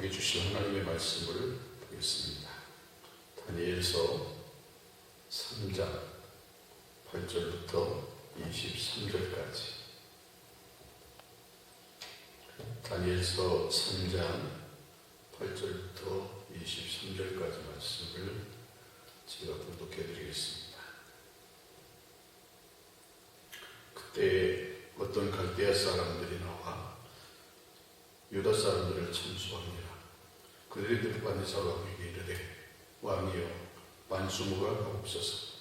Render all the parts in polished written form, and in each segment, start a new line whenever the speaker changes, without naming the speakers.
우리에게 주신 하나님의 말씀을 보겠습니다. 다니엘서 3장 8절부터 23절까지. 다니엘서 3장 8절부터 23절까지 말씀을 제가 봉독해 드리겠습니다. 그때 어떤 갈대아 사람들이 나와 유다 사람들을 참수하니라. 그들이 느부갓네살 왕에게 이르되, 왕이여 만수무가 하옵소서.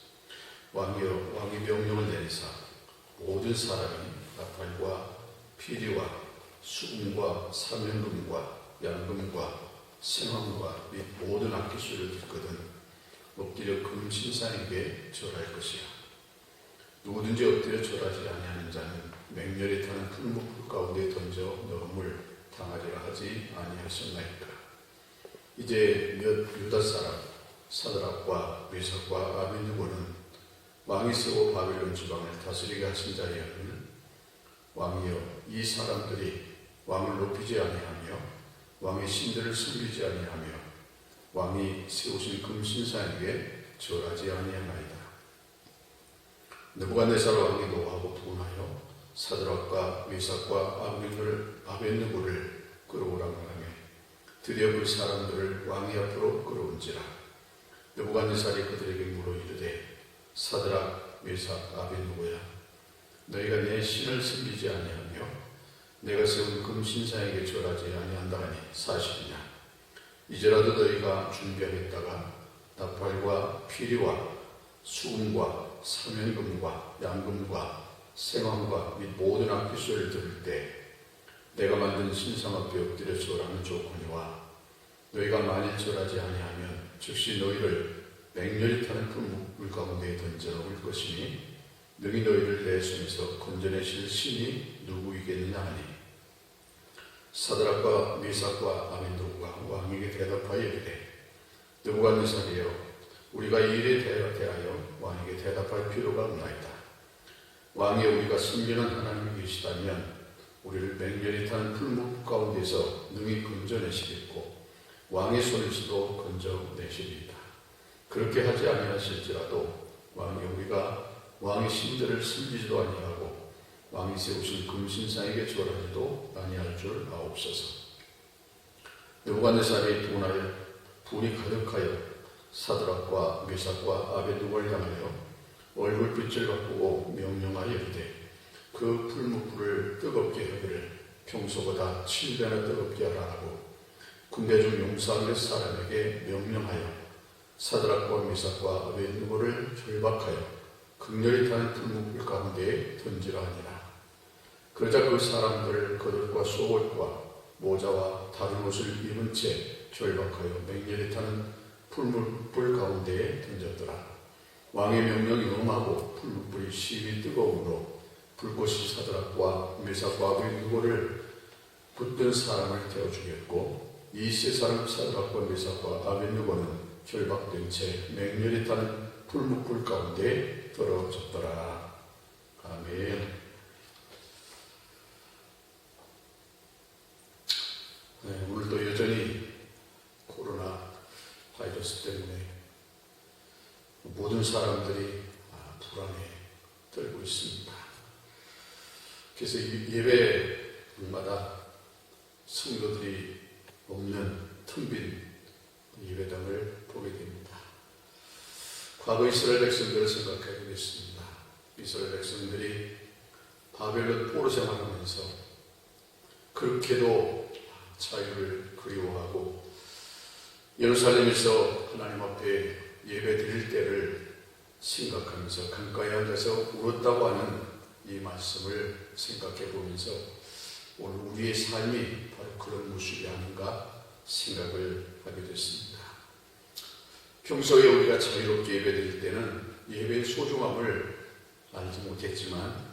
왕이여, 왕이 명령을 내리사 모든 사람이 나팔과 피리와 수금과 사면금과 양금과 생황과 및 모든 악기소리를 듣거든 엎드려 금신상에게 절할 것이야. 누구든지 엎드려 절하지 아니하는 자는 맹렬히 타는 풀무불 가운데 던져 넣음을 당하리라 하지 아니하셨나이까. 이제 몇 유다 사람 사드락과 메삭과 아벤느고는 왕이 쓰고 바벨론 지방을 다스리게 하신 자이오니, 왕이여, 이 사람들이 왕을 높이지 아니하며 왕의 신들을 섬기지 아니하며 왕이 세우신 금신상에게 절하지 아니하나이다. 느부갓네살 왕이 노하고 분하여 사드락과 메삭과 아벤느고를 끌어오라 하며 드디어 그 사람들을 왕의 앞으로 끌어온지라. 느부갓네살이 그들에게 물어 이르되, 사드락, 메삭, 아벤느고야, 너희가 내 신을 섬기지 아니하며 내가 세운 금신상에게 절하지 아니한다 하니 사실이냐? 이제라도 너희가 준비하겠다가 나팔과 피리와 수금과 사면금과 양금과 생황과 및 모든 악기소리를 들을 때 내가 만든 신상 앞에 엎드려 절하는 조건이와 너희가 만일 절하지 아니하면 즉시 너희를 맹렬히 타는 풀무불 가운데에 던져 놓을 것이니 능히 너희를 내 손에서 건져내실 신이 누구이겠느냐 하니, 사드락과 메삭과 아벤느고가 왕에게 대답하여 이르되, 느부갓네살이여, 우리가 이 일에 대하여 왕에게 대답할 필요가 없나이다. 왕이 우리가 섬기는 하나님이 계시다면 우리를 맹렬히 타는 풀무불 가운데서 능히 건져내시겠고 왕의 손에서도 건져내시리이다. 그렇게 하지 아니하실지라도 왕이 우리가 왕의 신들을 섬기지도 아니하고 왕이 세우신 금신상에게 절하지도 아니할 줄 아옵소서. 느부갓네살이 분하여 분이 가득하여 사드락과 메삭과 아벤느고를 향하여 얼굴빛을 바꾸고 명령하여 이르되, 그 풀무불을 뜨겁게 하기를 평소보다 7배나 뜨겁게 하라 하고 군대 중 용사 몇 사람에게 명령하여 사드락과 메삭과 아벤느고를 결박하여 극렬히 타는 풀무불 가운데에 던지라 하니라. 그러자 그 사람들을 겉옷과 속옷과 모자와 다른 옷을 입은 채 결박하여 맹렬히 타는 풀무불 가운데에 던졌더라. 왕의 명령이 응하고 풀무불이 심히 뜨거우므로 불꽃이 사드락과 메삭과 아벤느고를 붙든 사람을 태워 죽였고, 이 세 사람 사드락과 메삭과 아벤느고는 결박된 채 맹렬히 타는 풀무불 가운데 떨어졌더라. 아멘. 네, 오늘도 여전히 코로나 바이러스 때문에 모든 사람들이 불안에 떨고 있습니다. 그래서 예배마다 성도들이 없는 텅 빈 예배당을 보게 됩니다. 과거 이스라엘 백성들을 생각해 보겠습니다. 이스라엘 백성들이 바벨론 포로 생활하면서 그렇게도 자유를 그리워하고 예루살렘에서 하나님 앞에 예배 드릴 때를 생각하면서 강가에 앉아서 울었다고 하는 이 말씀을 생각해 보면서 오늘 우리의 삶이 바로 그런 모습이 아닌가 생각을 하게 됐습니다. 평소에 우리가 자유롭게 예배 드릴 때는 예배의 소중함을 알지 못했지만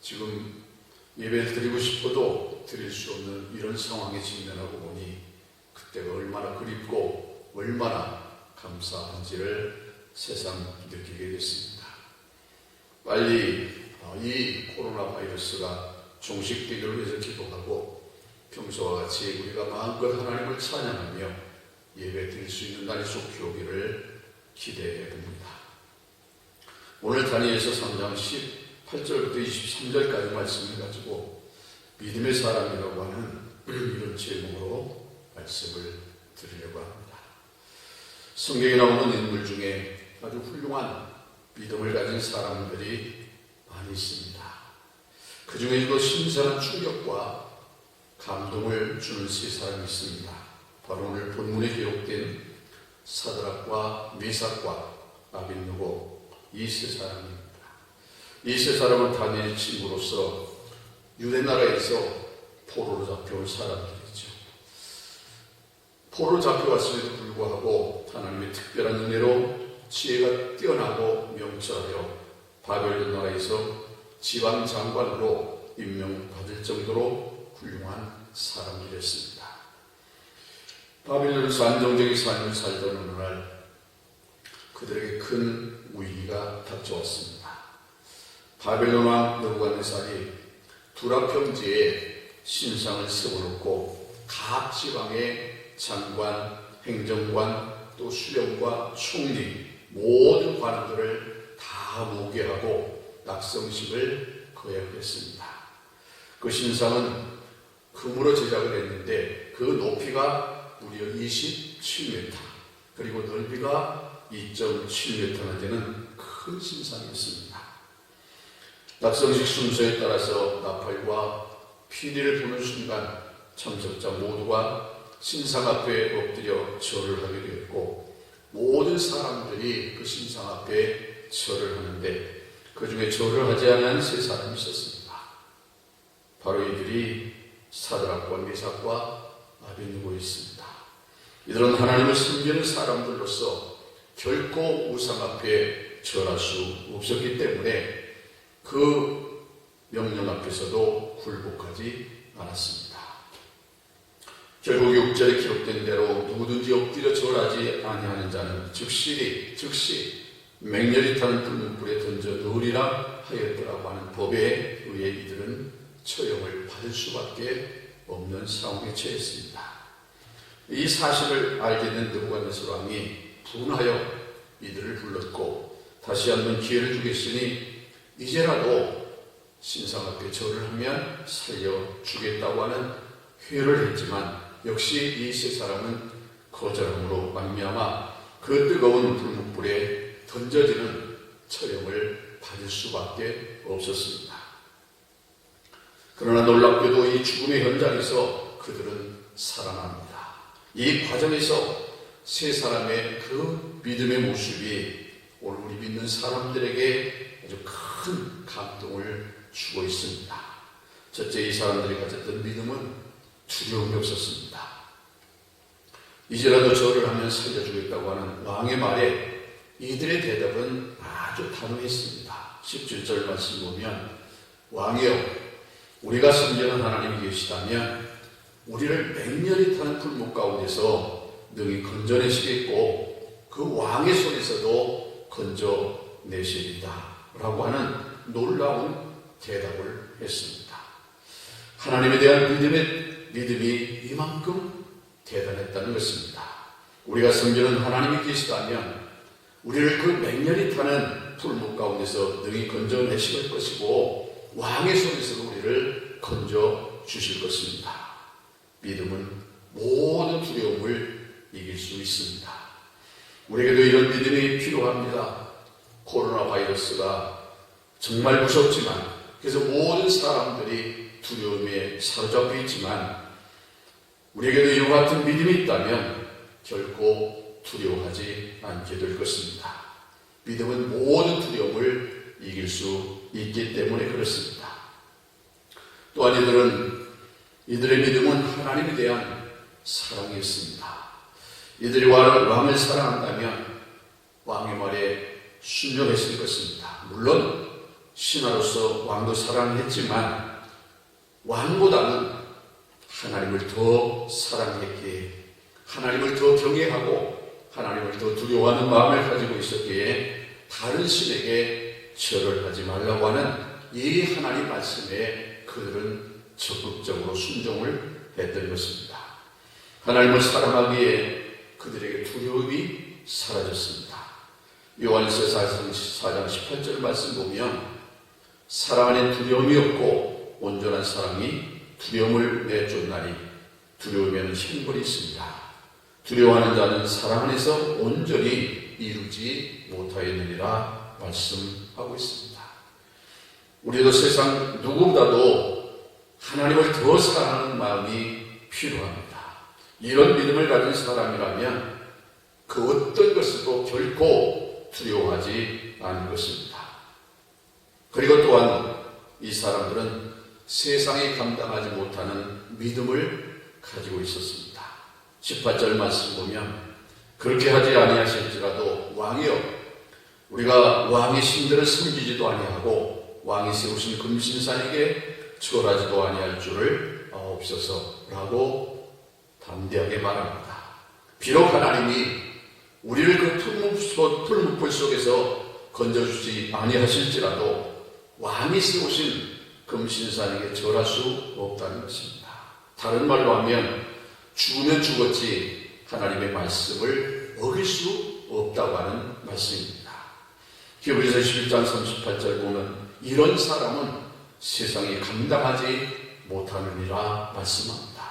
지금 예배를 드리고 싶어도 드릴 수 없는 이런 상황에 직면하고 보니 그때가 얼마나 그립고 얼마나 감사한지를 새삼 느끼게 됐습니다. 빨리 이 코로나 바이러스가 종식되기를 위해서 기도하고 평소와 같이 우리가 마음껏 하나님을 찬양하며 예배 드릴 수 있는 날이 속히 오기를 기대해 봅니다. 오늘 다니엘서 3장 18절부터 23절까지 말씀을 가지고 믿음의 사람이라고 하는 이런 제목으로 말씀을 드리려고 합니다. 성경에 나오는 인물 중에 아주 훌륭한 믿음을 가진 사람들이 많이 있습니다. 그 중에도 신선한 충격과 감동을 주는 세 사람이 있습니다. 바로 오늘 본문에 기록된 사드락과 메삭과 아벳느고 이 세 사람입니다. 이 세 사람은 다니엘의 친구로서 유대 나라에서 포로로 잡혀온 사람들이죠. 포로로 잡혀왔음에도 불구하고 하나님의 특별한 은혜로 지혜가 뛰어나고 명철하여 바벨론 나라에서 지방 장관으로 임명받을 정도로 훌륭한 사람들이었습니다. 바벨론에서 안정적인 삶을 살던 어느 날 그들에게 큰 위기가 닥쳐왔습니다. 바벨론 왕 느부갓네살이 두랍 평지에 신상을 세워놓고 각 지방의 장관, 행정관, 또 수령과 총리 모든 관원들을 다 모개하고 낙성식을 거행했습니다. 그 신상은 금으로 제작을 했는데 그 높이가 무려 27m 그리고 넓이가 2.7m나 되는 큰 신상이었습니다. 낙성식 순서에 따라서 나팔과 피리를 부는 순간 참석자 모두가 신상 앞에 엎드려 절을 하게 되었고 모든 사람들이 그 신상 앞에 절을 하는데 그 중에 절을 하지 않은 세 사람이 있었습니다. 바로 이들이 사드락과 메삭과 아벳느고였습니다. 이들은 하나님을 섬기는 사람들로서 결코 우상 앞에 절할 수 없었기 때문에 그 명령 앞에서도 굴복하지 않았습니다. 결국 6절에 기록된 대로 누구든지 엎드려 절하지 아니하는 자는 즉시 맹렬히 타는 불문불에 던져 넣으리라 하였더라고 하는 법에 의해 이들은 처형을 받을 수밖에 없는 상황에 처했습니다. 이 사실을 알게 된 느부갓네살 왕이 분하여 이들을 불렀고 다시 한번 기회를 주겠으니 이제라도 신상 앞에 절을 하면 살려주겠다고 하는 회를 했지만 역시 이 세 사람은 거절함으로 말미암아 그 뜨거운 불문불에 던져지는 처형을 받을 수밖에 없었습니다. 그러나 놀랍게도 이 죽음의 현장에서 그들은 살아납니다. 이 과정에서 세 사람의 그 믿음의 모습이 오늘 우리 믿는 사람들에게 아주 큰 감동을 주고 있습니다. 첫째, 이 사람들이 가졌던 믿음은 두려움이 없었습니다. 이제라도 절을 하면 살려주겠다고 하는 왕의 말에 이들의 대답은 아주 단호했습니다. 17절 말씀 보면 왕이여 우리가 섬기는 하나님이 계시다면 우리를 맹렬히 타는 불목 가운데서 능히 건져내시겠고 그 왕의 손에서도 건져내시리다 라고 하는 놀라운 대답을 했습니다. 하나님에 대한 믿음이 이만큼 대단했다는 것입니다. 우리가 섬기는 하나님이 계시다면 우리를 그 맹렬히 타는 불목 가운데서 능히 건져내실 것이고 왕의 손에서도 우리를 건져주실 것입니다. 믿음은 모든 두려움을 이길 수 있습니다. 우리에게도 이런 믿음이 필요합니다. 코로나 바이러스가 정말 무섭지만 그래서 모든 사람들이 두려움에 사로잡혀 있지만 우리에게도 이와 같은 믿음이 있다면 결코 두려워하지 않게 될 것입니다. 믿음은 모든 두려움을 이길 수 있기 때문에 그렇습니다. 또한 이들의 믿음은 하나님에 대한 사랑이었습니다. 이들이 왕을 사랑한다면 왕의 말에 순종했을 것입니다. 물론 신하로서 왕도 사랑했지만 왕보다는 하나님을 더 사랑했기에 하나님을 더 경외하고 하나님을 더 두려워하는 마음을 가지고 있었기에 다른 신에게 절을 하지 말라고 하는 이 하나님 말씀에 그들은 적극적으로 순종을 했던 것입니다. 하나님을 사랑하기에 그들에게 두려움이 사라졌습니다. 요한일서 4장 18절 말씀 보면 사랑 안에 두려움이 없고 온전한 사랑이 두려움을 내쫓나니 두려움에는 형벌이 있습니다. 두려워하는 자는 사랑 안에서 온전히 이루지 못하였느니라 말씀하고 있습니다. 우리도 세상 누구보다도 하나님을 더 사랑하는 마음이 필요합니다. 이런 믿음을 가진 사람이라면 그 어떤 것을도 결코 두려워하지 않을 것입니다. 그리고 또한 이 사람들은 세상이 감당하지 못하는 믿음을 가지고 있었습니다. 18절 말씀 보면 그렇게 하지 아니하실지라도 왕이여 우리가 왕의 신들을 섬기지도 아니하고 왕이 세우신 금신산에게 절하지도 아니할 줄을 아옵소서라고 담대하게 말합니다. 비록 하나님이 우리를 그 풀무불 속에서 건져주지 아니하실지라도 왕이 세우신 금신산에게 절할 수 없다는 것입니다. 다른 말로 하면 죽으면 죽었지 하나님의 말씀을 어길 수 없다고 하는 말씀입니다. 히브리서 11장 38절 보면 이런 사람은 세상이 감당하지 못하느니라 말씀합니다.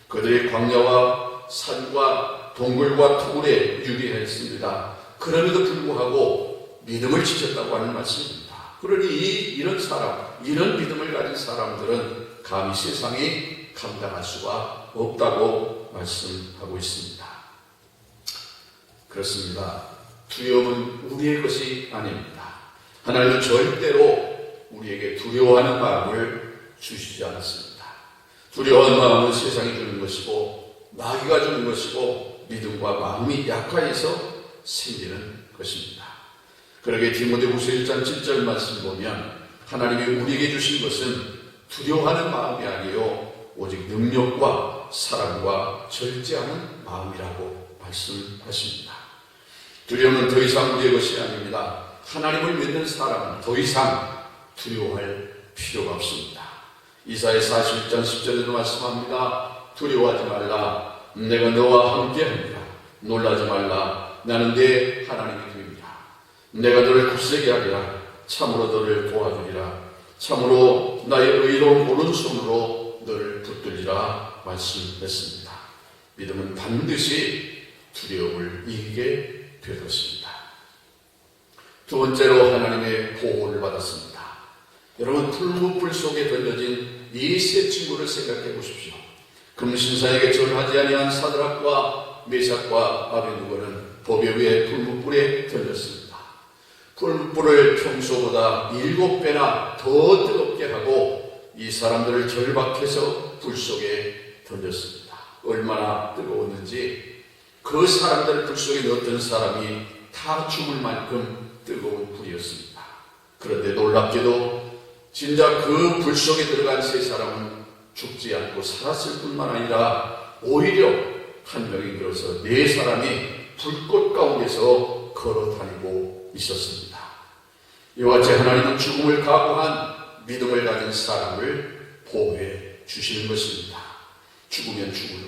그들의 광야와 산과 동굴과 토굴에 유리했습니다. 그럼에도 불구하고 믿음을 지켰다고 하는 말씀입니다. 그러니 이런 믿음을 가진 사람들은 감히 세상이 감당할 수가 없다고 말씀하고 있습니다. 그렇습니다. 두려움은 우리의 것이 아닙니다. 하나님은 절대로 우리에게 두려워하는 마음을 주시지 않았습니다. 두려워하는 마음은 세상이 주는 것이고 마귀가 주는 것이고 믿음과 마음이 약화해서 생기는 것입니다. 그러게 디모데후서 1장 7절 말씀 보면 하나님이 우리에게 주신 것은 두려워하는 마음이 아니요 오직 능력과 사랑과 절제하는 마음이라고 말씀하십니다. 두려움은 더 이상 우리의 것이 아닙니다. 하나님을 믿는 사람은 더 이상 두려워할 필요가 없습니다. 이사야 41장 10절에도 말씀합니다. 두려워하지 말라. 내가 너와 함께합니다. 놀라지 말라. 나는 내 하나님이 됨이라. 내가 너를 굳세게 하리라. 참으로 너를 도와주리라. 참으로 나의 의로운 오른손으로 너를 붙들리라 말씀했습니다. 믿음은 반드시 두려움을 이기게 될 것입니다. 두 번째로 하나님의 보호를 받았습니다. 여러분 풀무불 속에 던져진 이 세 친구를 생각해 보십시오. 금신산에게 절하지 아니한 사드락과 메삭과 아벤누고는 법에 의해 풀무불에 던졌습니다. 풀무불을 평소보다 7배나 더 뜨겁게 하고 이 사람들을 결박해서 불 속에 던졌습니다. 얼마나 뜨거웠는지 그 사람들을 불 속에 넣었던 사람이 다 죽을 만큼 뜨거운 불이었습니다. 그런데 놀랍게도 진짜 그 불 속에 들어간 세 사람은 죽지 않고 살았을 뿐만 아니라 오히려 한 명이 들어서 네 사람이 불꽃 가운데서 걸어 다니고 있었습니다. 이와 같이 하나님은 죽음을 각오한 믿음을 가진 사람을 보호해 주시는 것입니다. 죽으면 죽어요.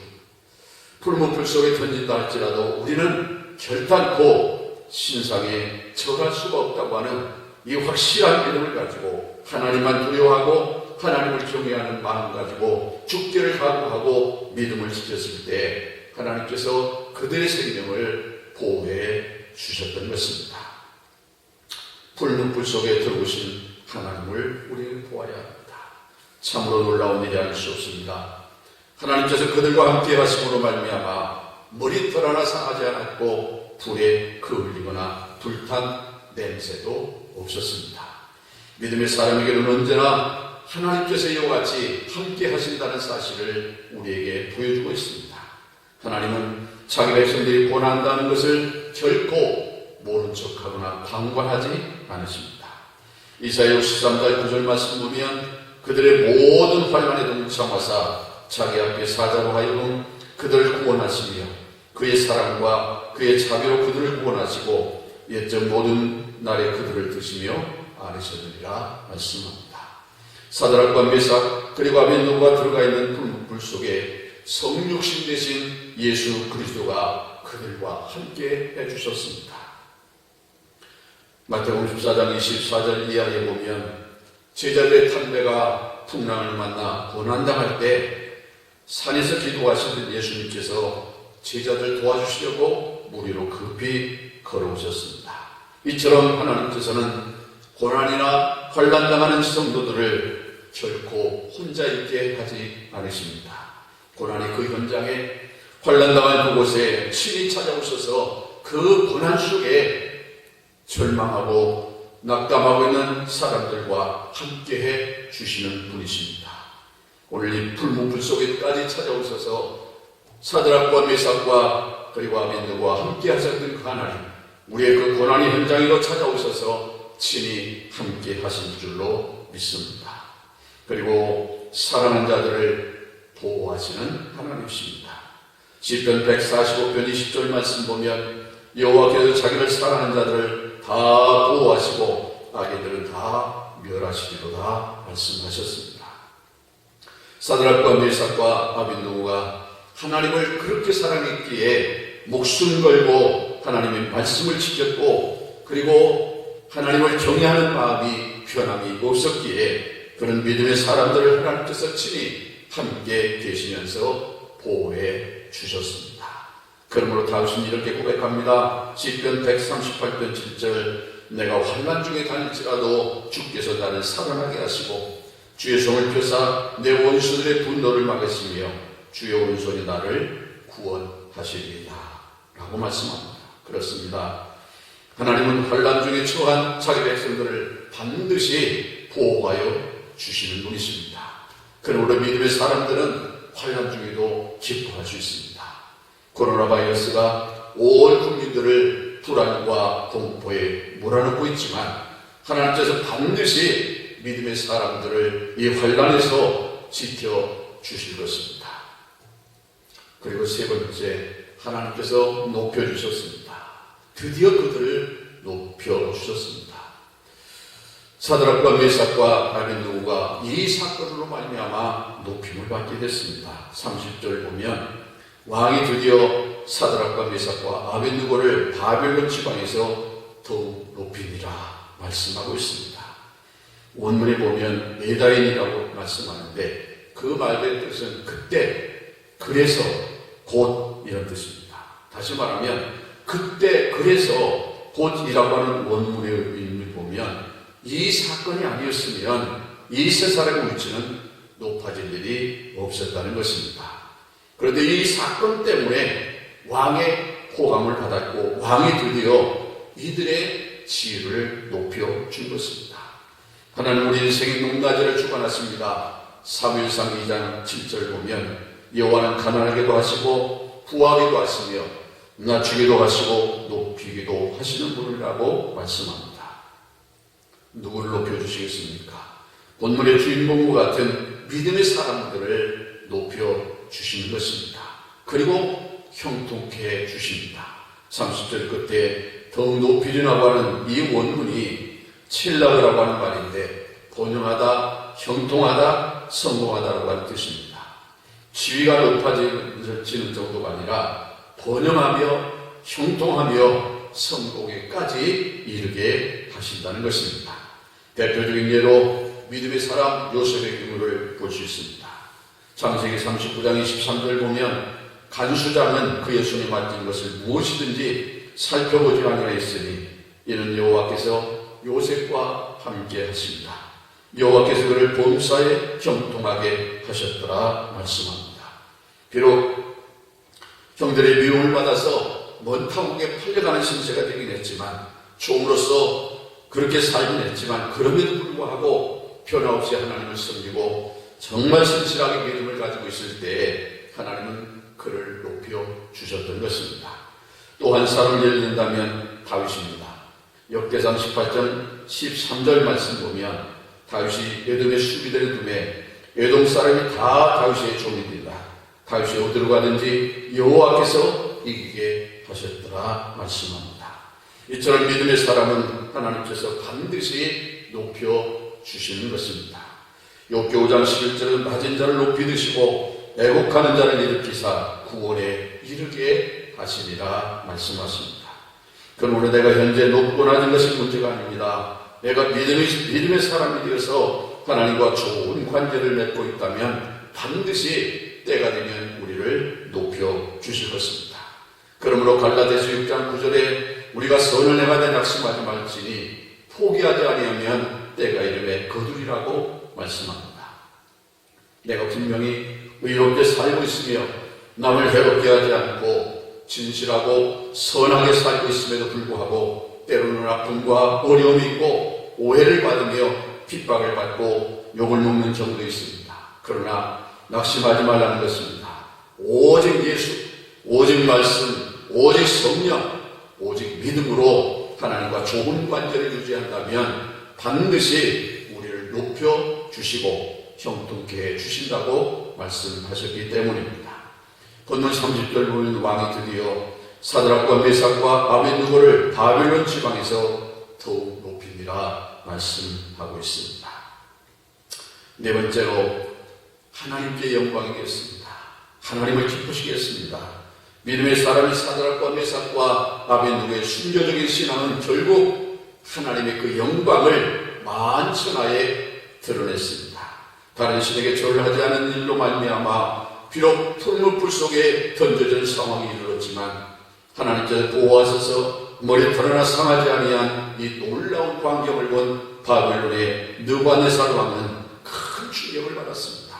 풀무불 속에 던진다 할지라도 우리는 결단코 신상에 절할 수가 없다고 하는 이 확실한 믿음을 가지고 하나님만 두려워하고 하나님을 경외하는 마음 가지고 죽기를 각오하고 믿음을 지켰을 때 하나님께서 그들의 생명을 보호해 주셨던 것입니다. 풀무불 속에 들어오신 하나님을 우리는 보아야 합니다. 참으로 놀라운 일이 아닐 수 없습니다. 하나님께서 그들과 함께 하심으로 말미암아 머리털 하나 상하지 않았고 불에 그을리거나 불탄 냄새도 없었습니다. 믿음의 사람에게는 언제나 하나님께서 이와 같이 함께 하신다는 사실을 우리에게 보여주고 있습니다. 하나님은 자기 백성들이 고난한다는 것을 결코 모른 척하거나 방관하지 않으십니다. 이사야 63장 9절 말씀 보면 그들의 모든 환난에도 묵상하사 자기 앞에 사자로 하여금 그들을 구원하시며 그의 사랑과 그의 자비로 그들을 구원하시고 옛적 모든 날에 그들을 드시며 안으셨느니라 말씀합니다. 사드락과 메삭 그리고 아벤누고가 들어가 있는 풀무불 속에 성육신 되신 예수 그리스도가 그들과 함께 해주셨습니다. 마태복음 14장 24절 이하에 보면 제자들의 탄배가 풍랑을 만나 고난당할 때 산에서 기도하시던 예수님께서 제자들 도와주시려고 물 위로 급히 걸어오셨습니다. 이처럼 하나님께서는 고난이나 환난당하는 성도들을 결코 혼자 있게 하지 않으십니다. 고난이 그 현장에, 환난당한 그곳에 친히 찾아오셔서 그 고난 속에 절망하고 낙담하고 있는 사람들과 함께해 주시는 분이십니다. 오늘 이 불문불 속에까지 찾아오셔서 사드락과 메삭과 그리고 아벤느고와 함께 하셨던 그 하나님, 우리의 그 고난의 현장으로 찾아오셔서 친히 함께 하신 줄로 믿습니다. 그리고 사랑하는 자들을 보호하시는 하나님이십니다. 시편 145편 20절 말씀 보면 여호와께서 자기를 사랑하는 자들을 다 보호하시고 악인들은 다 멸하시리로다 말씀하셨습니다. 사드락과 메삭과 아벤느고가 하나님을 그렇게 사랑했기에 목숨 걸고 하나님의 말씀을 지켰고, 그리고 하나님을 경외하는 마음이 변함이 없었기에 그런 믿음의 사람들을 하나님께서 친히 함께 계시면서 보호해 주셨습니다. 그러므로 다윗은 이렇게 고백합니다. 시편 138편 7절, 내가 환난 중에 다닐지라도 주께서 나를 살아나게 하시고 주의 손을 펴사 내 원수들의 분노를 막으시며 주의 오른손이 나를 구원하시리이다 라고 말씀합니다. 그렇습니다. 하나님은 환난 중에 처한 자기 백성들을 반드시 보호하여 주시는 분이십니다. 그러므로 믿음의 사람들은 환난 중에도 기뻐할 수 있습니다. 코로나 바이러스가 온 국민들을 불안과 공포에 몰아넣고 있지만 하나님께서 반드시 믿음의 사람들을 이 환난에서 지켜주실 것입니다. 그리고 세 번째, 하나님께서 높여주셨습니다. 드디어 그들을 높여주셨습니다. 사드락과 메삭과 아벤느고가 이 사건으로 말미암아 높임을 받게 됐습니다. 30절 보면 왕이 드디어 사드락과 메삭과 아벤느고를 바벨론 지방에서 더욱 높이니라 말씀하고 있습니다. 원문에 보면 에다인이라고 말씀하는데 그 말의 뜻은 그때, 그래서, 곧 이런 뜻입니다. 다시 말하면 그때, 그래서, 곧이라고 하는 원문의 의미를 보면 이 사건이 아니었으면 이 세 사람의 물질은 높아질 일이 없었다는 것입니다. 그런데 이 사건 때문에 왕의 호감을 받았고 왕이 드디어 이들의 지위를 높여준 것입니다. 하나님 우리 인생의 높낮이를 주관하십니다. 사무엘상 2장 7절 보면 여호와는 가난하게도 하시고 부하게도 하시며 낮추기도 하시고 높이기도 하시는 분이라고 말씀합니다. 누구를 높여주시겠습니까? 본문의 주인공과 같은 믿음의 사람들을 높여주시는 것입니다. 그리고 형통케 주십니다. 30절 끝에 더욱 높이리라고 하는 이 원문이 칠라그라고 하는 말인데 번영하다, 형통하다, 성공하다라고 하는 뜻입니다. 지위가 높아지는 정도가 아니라 번영하며 형통하며 성공에까지 이르게 하신다는 것입니다. 대표적인 예로 믿음의 사람 요셉의 경우를 볼 수 있습니다. 창세기 39장 23절 보면 간수장은 그의 손에 맡긴 것을 무엇이든지 살펴보지 아니하였으니 이는 여호와께서 요셉과 함께 하십니다. 여호와께서 그를 범사에 형통하게 하셨더라 말씀합니다. 비록 형들의 미움을 받아서 먼 타국에 팔려가는 신세가 되긴 했지만 종으로서 그렇게 살긴 했지만 그럼에도 불구하고 변화없이 하나님을 섬기고 정말 신실하게 믿음을 가지고 있을 때에 하나님은 그를 높여주셨던 것입니다. 또 한 사람을 예를 든다면 다윗입니다. 역대상 18장 13절 말씀 보면 다윗이 에돔의 수비대를 두매 에돔 사람이 다 다윗의 종이 된다. 다윗이 어디로 가든지 여호와께서 이기게 하셨더라 말씀합니다. 이처럼 믿음의 사람은 하나님께서 반드시 높여주시는 것입니다. 욥기 5장 11절은 낮은 자를 높이 드시고 애곡하는 자를 일으키사 구원에 이르게 하시리라 말씀하십니다. 그러므로 내가 현재 높고 낮은 것이 문제가 아닙니다. 내가 믿음의 사람이 되어서 하나님과 좋은 관계를 맺고 있다면 반드시 때가 되면 우리를 높여 주실 것입니다. 그러므로 갈라디아서 6장 9절에 우리가 선을 행하되 낙심하지 말지니 포기하지 아니하면 때가 이름에 거두리라고 말씀합니다. 내가 분명히 의롭게 살고 있으며 남을 괴롭게 하지 않고 진실하고 선하게 살고 있음에도 불구하고 때로는 아픔과 어려움이 있고 오해를 받으며 핍박을 받고 욕을 먹는 경우도 있습니다. 그러나 낙심하지 말라는 것입니다. 오직 예수, 오직 말씀, 오직 성령, 오직 믿음으로 하나님과 좋은 관계를 유지한다면 반드시 우리를 높여 주시고 형통케 해 주신다고 말씀하셨기 때문입니다. 본문 30절 보면 왕이 드디어 사드락과 메삭과 아벳느고를 바벨론 지방에서 더욱 높이니라 말씀하고 있습니다. 네 번째로 하나님께 영광이겠습니다. 하나님을 기쁘시겠습니다. 믿음의 사람이 사드락과 메삭과 아벳느고의 순교적인 신앙은 결국 하나님의 그 영광을 만천하에 드러냈습니다. 다른 신에게 절하지 않은 일로 말미암아 비록 풀무불 속에 던져진 상황이 이르렀지만 하나님께서 보호하셔서 머리털 하나 상하지 아니한 이 놀라운 광경을 본 바벨론의 느부갓네살 왕은 큰 충격을 받았습니다.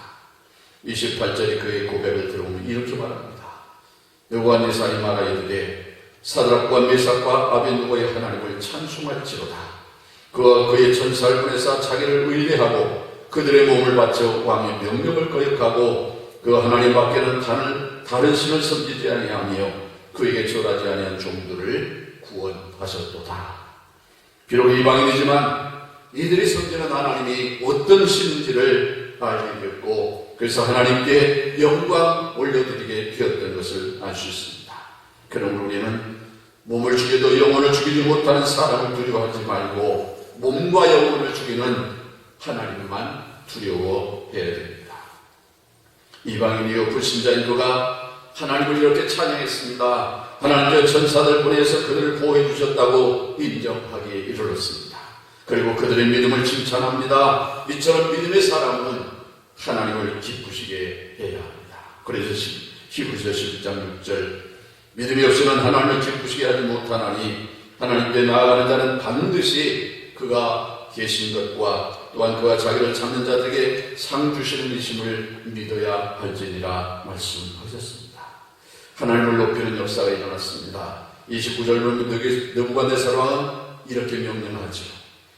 28절에 그의 고백을 들어보면 이렇게 말합니다. 느부갓네살이 말하이르되 사드락과 메삭과 아벳느고의 하나님을 찬송할지로다. 그와 그의 전사를 보내사 자기를 의뢰하고 그들의 몸을 바쳐 왕의 명령을 거역하고 그 하나님 밖에는 다른 신을 섬기지 아니하며 그에게 절하지 아니한 종들을 구원하셨도다. 비록 이방인이지만 이들이 섬기는 하나님이 어떤 신인지를 알게 되었고 그래서 하나님께 영광 올려드리게 되었던 것을 알 수 있습니다. 그러므로 우리는 몸을 죽여도 영혼을 죽이지 못하는 사람을 두려워하지 말고 몸과 영혼을 죽이는 하나님만 두려워해야 됩니다. 이방인이요 불신자인 그가 하나님을 이렇게 찬양했습니다. 하나님께서 천사들 보내서 그들을 보호해 주셨다고 인정하기에 이르렀습니다. 그리고 그들의 믿음을 칭찬합니다. 이처럼 믿음의 사람은 하나님을 기쁘시게 해야 합니다. 그래서 히브리서 11장 6절 믿음이 없이는 하나님을 기쁘시게 하지 못하나니 하나님께 나아가는 자는 반드시 그가 계신 것과 또한 그가 자기를 찾는 자들에게 상 주시는 이심을 믿어야 할지니라 말씀하셨습니다. 하나님을 높이는 역사가 일어났습니다. 29절 보면 느부갓네살 왕은 이렇게 명령하죠.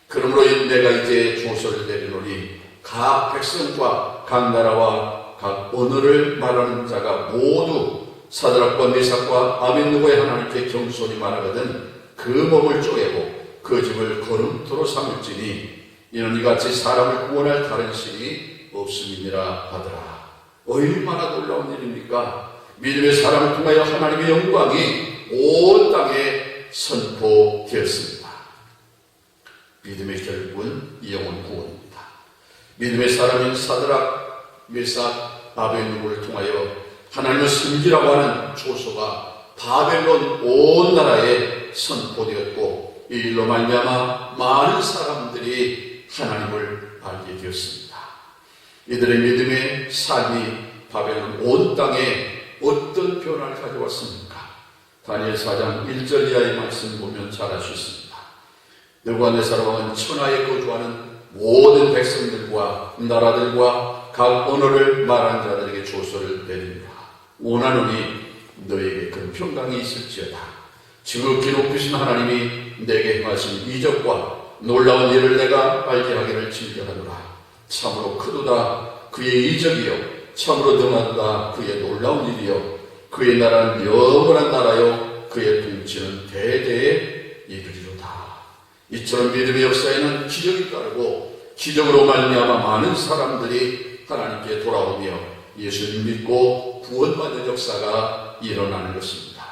그러므로 내가 이제 조서를 내리노니 각 백성과 각 나라와 각 언어를 말하는 자가 모두 사드락과 메삭과 아벳느고의 하나님께 경손히 말하거든 그 몸을 쪼개고 그 집을 거름토로 삼을지니 이는 이같이 사람을 구원할 다른 신이 없음이니라 하더라. 얼마나 놀라운 일입니까? 믿음의 사람을 통하여 하나님의 영광이 온 땅에 선포되었습니다. 믿음의 결국은 영혼 구원입니다. 믿음의 사람인 사드락, 메삭, 아벳느고를 통하여 하나님을 섬기라고 하는 조서가 바벨론 온 나라에 선포되었고 이 일로 말미암아 많은 사람들이 하나님을 알게 되었습니다. 이들의 믿음의 삶이 바벨론 온 땅에 어떤 변화를 가져왔습니까? 다니엘 4장 1절 이하의 말씀 보면 잘 알 수 있습니다. 느부갓네살 왕은 천하에 거주하는 모든 백성들과 나라들과 각 언어를 말하는 자들에게 조서를 내립니다. 원하노니 너에게 큰 평강이 있을지어다. 지극히 높으신 하나님이 내게 행하신 이적과 놀라운 일을 내가 알게 하기를 즐겨하노라. 참으로 크도다 그의 이적이요 참으로 등하도다 그의 놀라운 일이요 그의 나라는 영원한 나라요 그의 통치는 대대에 이르리로다. 이처럼 믿음의 역사에는 기적이 따르고 기적으로 말미암아 많은 사람들이 하나님께 돌아오며 예수를 믿고 구원받는 역사가 일어나는 것입니다.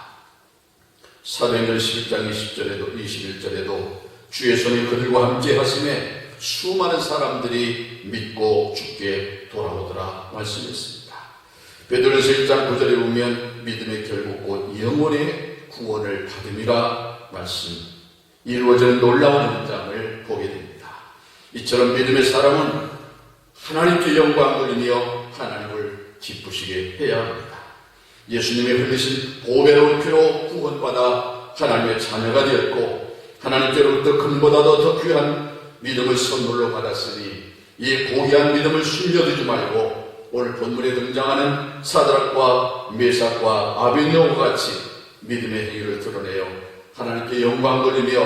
사도행전 11장 20절에도 21절에도 주의 손이 그들과 함께 하심에 수많은 사람들이 믿고 주께 돌아오더라 말씀했습니다. 베드로전서 1장 9절에 보면 믿음의 결국 곧 영혼의 구원을 받음이라 말씀 이루어지는 놀라운 현장을 보게 됩니다. 이처럼 믿음의 사람은 하나님께 영광 돌리며 하나님을 기쁘시게 해야 합니다. 예수님이 흘리신 보배로운 피로 구원받아 하나님의 자녀가 되었고 하나님께로부터 금보다도 더 귀한 믿음을 선물로 받았으니 이 고귀한 믿음을 숨겨두지 말고 오늘 본문에 등장하는 사드락과 메삭과 아벳네고와 같이 믿음의 행위를 드러내어 하나님께 영광 돌리며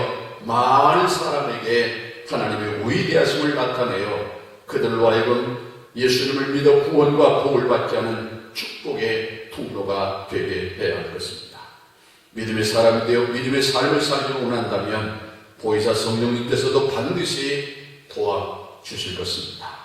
많은 사람에게 하나님의 위대하심을 나타내어 그들로 하여금 예수님을 믿어 구원과 복을 받게 하는 축복의 통로가 되게 해야 할 것입니다. 믿음의 사람이 되어 믿음의 삶을 살기를 원한다면 보혜사 성령님께서도 반드시 도와주실 것입니다.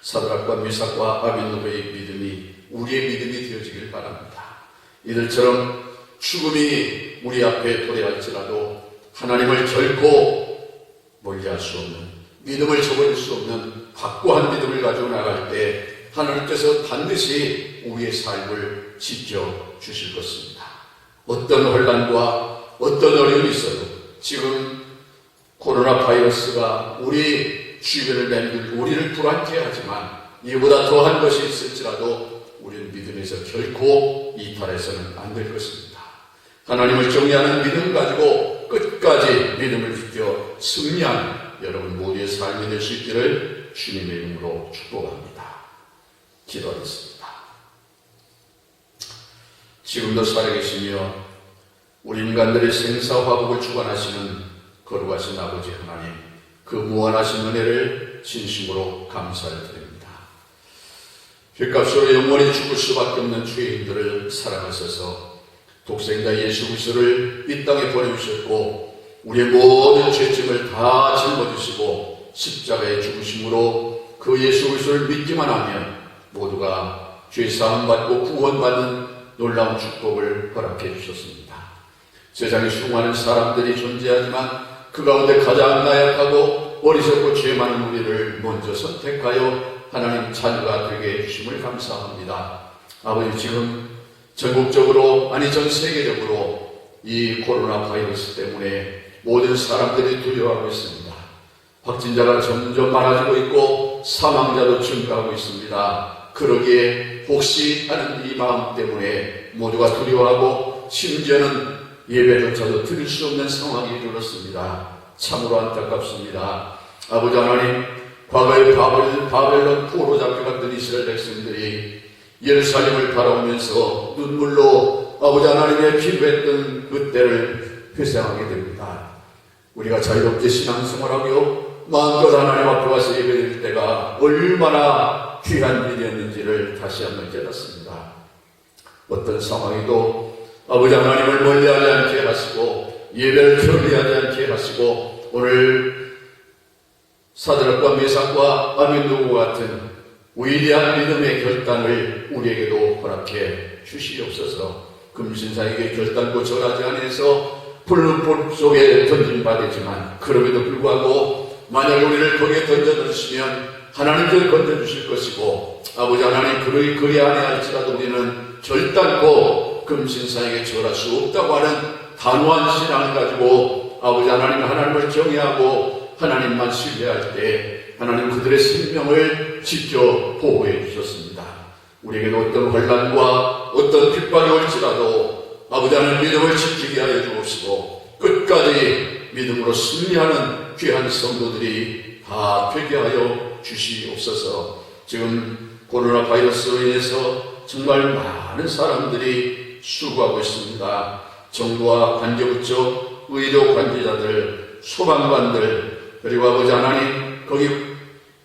사드락과 메삭과 아벳네고의 믿음이 우리의 믿음이 되어지길 바랍니다. 이들처럼 죽음이 우리 앞에 도래할지라도 하나님을 결코 멀리할 수 없는 믿음을 저버릴 수 없는 확고한 믿음을 가지고 나갈 때 하나님께서 반드시 우리의 삶을 지켜주실 것입니다. 어떤 혼란과 어떤 어려움이 있어도 지금 코로나 바이러스가 우리 주변을 맴돌고 우리를 불안케 하지만 이보다 더한 것이 있을지라도 우리는 믿음에서 결코 이탈해서는 안 될 것입니다. 하나님을 정의하는 믿음 가지고 끝까지 믿음을 지켜 승리하는 여러분 모두의 삶이 될 수 있기를 주님의 이름으로 축복합니다. 기도하겠습니다. 지금도 살아계시며 우리 인간들의 생사화복을 주관하시는 거룩하신 아버지 하나님, 그 무한하신 은혜를 진심으로 감사를 드립니다. 죄값으로 영원히 죽을 수밖에 없는 죄인들을 사랑하셔서 독생자 예수 그리스도를 이 땅에 보내주셨고 우리의 모든 죄짐을 다 짊어지시고 십자가에 죽으심으로 그 예수 그리스도를 믿기만 하면 모두가 죄사함 받고 구원받는 놀라운 축복을 허락해 주셨습니다. 세상에 수많은 사람들이 존재하지만 그 가운데 가장 나약하고 어리석고 죄 많은 우리를 먼저 선택하여 하나님 자녀가 되게 해주심을 감사합니다. 아버지, 지금 전국적으로 아니 전 세계적으로 이 코로나 바이러스 때문에 모든 사람들이 두려워하고 있습니다. 확진자가 점점 많아지고 있고 사망자도 증가하고 있습니다. 그러기에 혹시 하는 이 마음 때문에 모두가 두려워하고 심지어는 예배조차도 드릴 수 없는 상황이 이르렀습니다. 참으로 안타깝습니다. 아버지 하나님, 과거의 바벨론 포로 잡혀갔던 이스라엘 백성들이 예루살렘을 바라보면서 눈물로 아버지 하나님의 필요했던 그때를 회상하게 됩니다. 우리가 자유롭게 신앙생활하며 마음껏 하나님 앞에 와서 예배드릴 때가 얼마나 귀한 일이었는지를 다시 한번 깨닫습니다. 어떤 상황에도 아버지 하나님을 멀리하지 않게 하시고 예배를 게을리하지 않게 하시고 오늘 사드락과 메삭과 아벳네고와 같은 위대한 믿음의 결단을 우리에게도 허락해 주시옵소서. 금신상에게 결단코 절하지 않아서 불 속에 던진 바 되지만 그럼에도 불구하고 만약에 우리를 거기에 던져주시면 하나님께서 건져주실 것이고 아버지 하나님 그리 아니할지라도 우리는 결단코 금신상에게 절할 수 없다고 하는 단호한 신앙을 가지고 아버지 하나님을 경외하고 하나님만 신뢰할 때 하나님 그들의 생명을 지켜 보호해 주셨습니다. 우리에게도 어떤 혼란과 어떤 핍박이 올지라도 아버지 하나님 믿음을 지키게 하여 주옵시고 끝까지 믿음으로 승리하는 귀한 성도들이 다 되게 하여 주시옵소서. 지금 코로나 바이러스로 인해서 정말 많은 사람들이 수고하고 있습니다. 정부와 관계부처, 의료 관계자들, 소방관들, 그리고 아버지 하나님 거기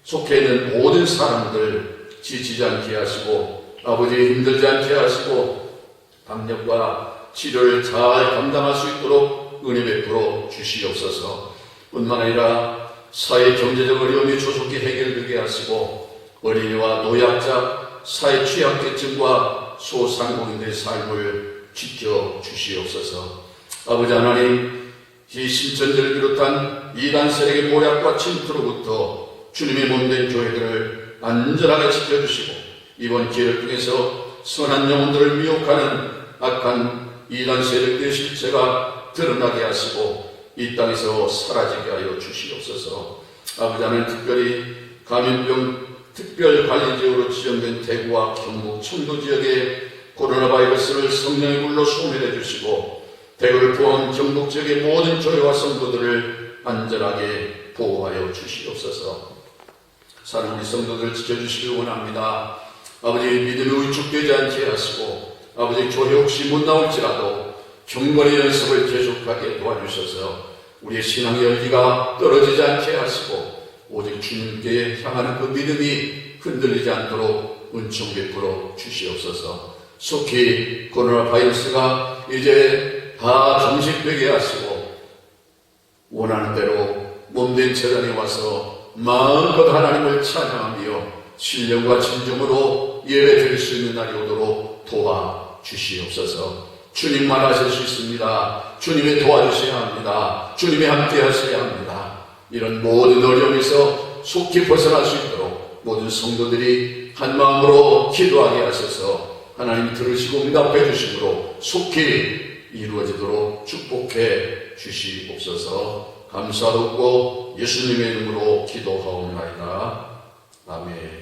속해 있는 모든 사람들 지치지 않게 하시고 아버지 힘들지 않게 하시고 방역과 치료를 잘 감당할 수 있도록 은혜 베풀어 주시옵소서. 뿐만 아니라 사회 경제적 어려움이 조속히 해결되게 하시고 어린이와 노약자, 사회 취약계층과 소상공인들의 삶을 지켜주시옵소서. 아버지 하나님, 이 신천지를 비롯한 이단 세력의 모략과 침투로부터 주님의 몸된 교회들을 안전하게 지켜주시고 이번 기회를 통해서 선한 영혼들을 미혹하는 악한 이단 세력들의 실체가 드러나게 하시고 이 땅에서 사라지게 하여 주시옵소서. 아버지 하나님, 특별히 감염병 특별관리지역으로 지정된 대구와 경북 청도 지역에 코로나 바이러스를 성령의 불로 소멸해 주시고 대구를 포함 경북 지역의 모든 교회와 성도들을 안전하게 보호하여 주시옵소서. 사는 우리 성도들 지켜주시길 원합니다. 아버지, 믿음이 위축되지 않게 하시고 아버지, 교회 혹시 못 나올지라도 경건의 연습을 계속하게 도와주셔서 우리의 신앙의 열기가 떨어지지 않게 하시고 오직 주님께 향하는 그 믿음이 흔들리지 않도록 은총 베풀어 주시옵소서. 속히 코로나 바이러스가 이제 다 종식되게 하시고 원하는 대로 몸된 재단에 와서 마음껏 하나님을 찬양하며 신령과 진정으로 예배 드릴 수 있는 날이 오도록 도와주시옵소서. 주님만 하실 수 있습니다. 주님이 도와주셔야 합니다. 주님이 함께 하셔야 합니다. 이런 모든 어려움에서 속히 벗어날 수 있도록 모든 성도들이 한 마음으로 기도하게 하셔서 하나님 들으시고 응답해 주심으로 속히 이루어지도록 축복해 주시옵소서. 감사하고 예수님의 이름으로 기도하옵나이다. 아멘.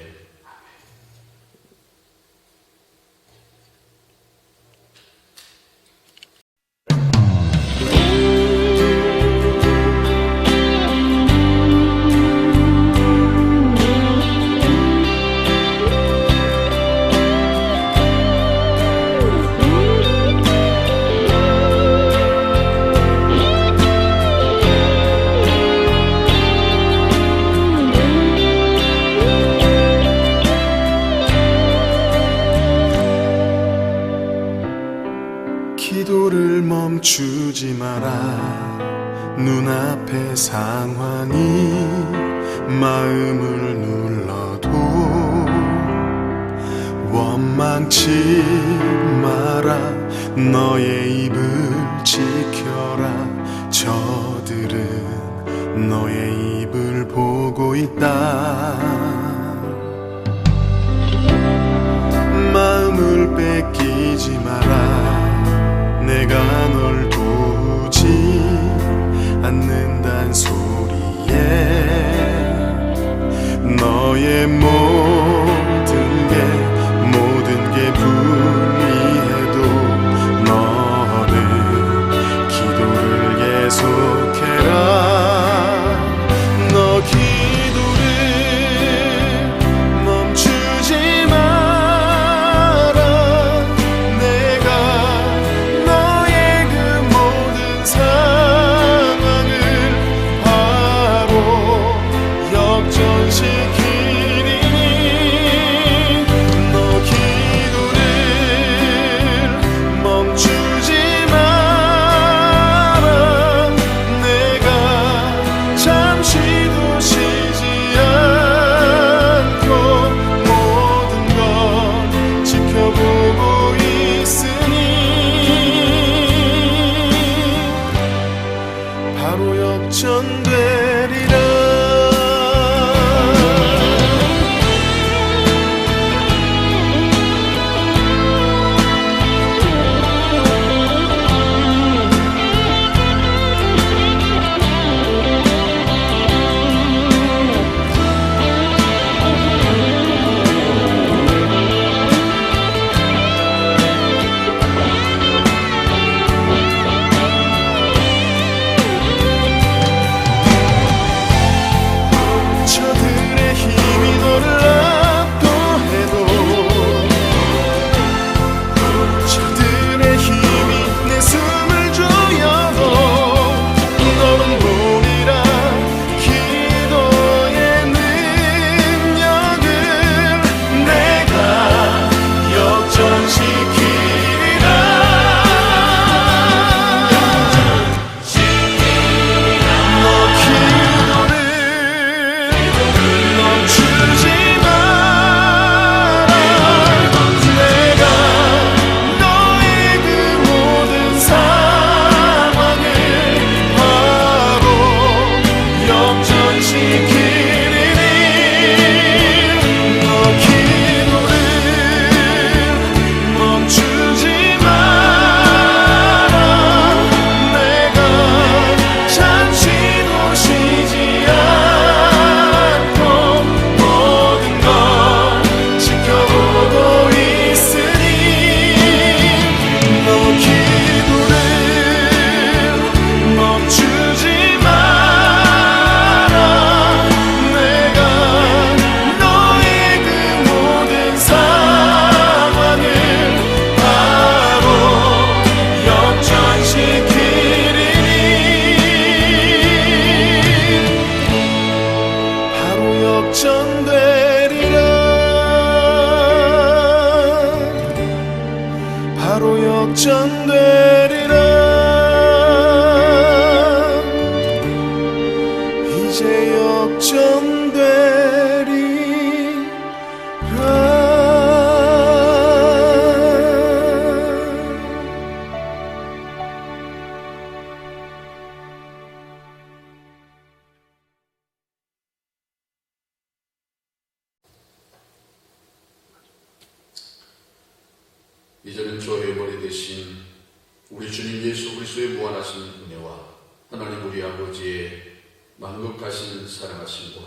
기도를 멈추지 마라. 눈앞의 상황이 마음을 눌러도 원망치 마라. 너의 입을 지켜라. 저들은 너의 입을 보고 있다. 마음을 뺏기지 마라. 내가 널 도우지 않는단 소리에 너의 모든 게 불리해도 너는 기도를 계속해라. 너 기도를 멈추지 마라. 내가 너의 그 모든 상황을 바로 역전시키리니 너 기도를 멈추지 마라. 내가 잠시도 쉬지 않고 모든 것 지켜보고 있으니 바로 역전되리라. 저들의 힘이 너를 압도해도 저들의 힘이 내 숨을 조여도 너는 보리라. 기도의 능력을 내가 역전시키리라. 너 기도를 멈추지 마라. 내가 너의 그 모든 상황을 바로 역전시키리니 너 기도를 바로 역전되리라. 이제 역전되리라.
이제는 저의 머리 대신 우리 주님 예수 그리스도의 무한하신 은혜와 하나님 우리 아버지의 만국하신 사랑하심과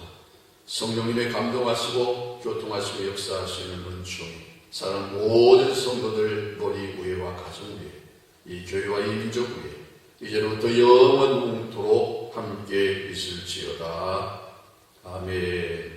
성령님의 감동하시고 교통하시고 역사하시는 은총이 사랑 모든 성도들 머리 위에와 가정 위에 이 교회와 이 민족 위에 이제로부터 영원토록 함께 있을지어다. 아멘.